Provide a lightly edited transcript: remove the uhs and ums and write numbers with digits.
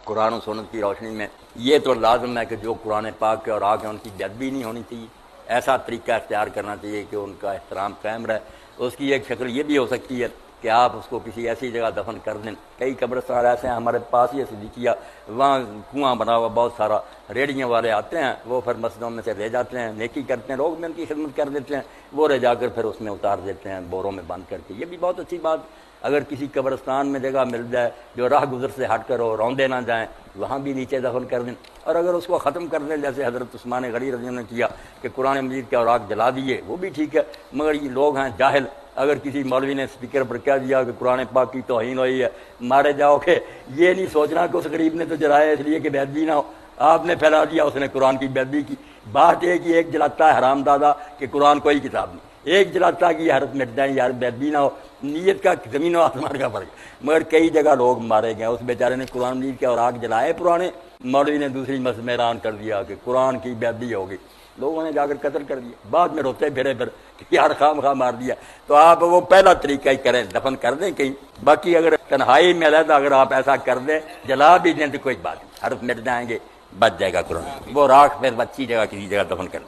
قرآن و سنت کی روشنی میں یہ تو لازم ہے کہ جو قرآن پاک کے اور آگ ہیں ان کی بےادبی نہیں ہونی چاہیے، ایسا طریقہ اختیار کرنا چاہیے کہ ان کا احترام قائم رہے۔ اس کی ایک شکل یہ بھی ہو سکتی ہے کہ آپ اس کو کسی ایسی جگہ دفن کر دیں۔ کئی قبرستان ایسے ہیں ہمارے پاس ہی صدیقیہ، وہاں کنواں بنا ہوا بہت سارا، ریڑیاں والے آتے ہیں، وہ پھر مسجدوں میں سے لے جاتے ہیں، نیکی کرتے ہیں، لوگ بھی ان کی خدمت کر دیتے ہیں، وہ لے جا کر پھر اس میں اتار دیتے ہیں بوروں میں بند کر کے۔ یہ بھی بہت اچھی بات، اگر کسی قبرستان میں جگہ مل جائے جو راہ گزر سے ہٹ کر ہو، روندے نہ جائیں، وہاں بھی نیچے دفن کر دیں۔ اور اگر اس کو ختم کر دیں جیسے حضرت عثمان غنی رضی اللہ عنہ نے کیا کہ قرآن مجید کے اوراق جلا دیے، وہ بھی ٹھیک ہے، مگر یہ لوگ ہیں جاہل، اگر کسی مولوی نے اسپیکر پر کہہ دیا کہ قرآن پاک کی توہین ہوئی ہے، مارے جاؤ گے، یہ نہیں سوچنا کہ اس غریب نے تو جلایا اس لیے کہ بے ادبی نہ ہو، آپ نے پھیلا دیا، اس نے قرآن کی بے ادبی کی۔ بات یہ کہ ایک جلاتا ہے حرام دادا کہ قرآن کوئی کتاب نہیں، ایک جلاتا کہ یہ حرف مٹ جائیں یار بے ادبی نہ ہو، نیت کا زمین و آسمان کا فرق۔ مگر کئی جگہ لوگ مارے گئے، اس بیچارے نے قرآن مجید کے اوراق جلائے پرانے، مولوی نے دوسری مسجد میں اعلان کر دیا کہ قرآن کی بے ادبی ہوگی، لوگوں نے جا کر قتل کر دیا، بعد میں روتے پھرے پھر کہ یار خام خواہ مار دیا۔ تو آپ وہ پہلا طریقہ ہی کریں، دفن کر دیں کہیں، باقی اگر تنہائی میں علیحدہ اگر آپ ایسا کر دیں، جلا بھی دیں تو کوئی بات نہیں، حرف مٹ جائیں گے، بچ جائے گا قرآن، وہ راکھ پھر اچھی جگہ کسی جگہ دفن کر دیں۔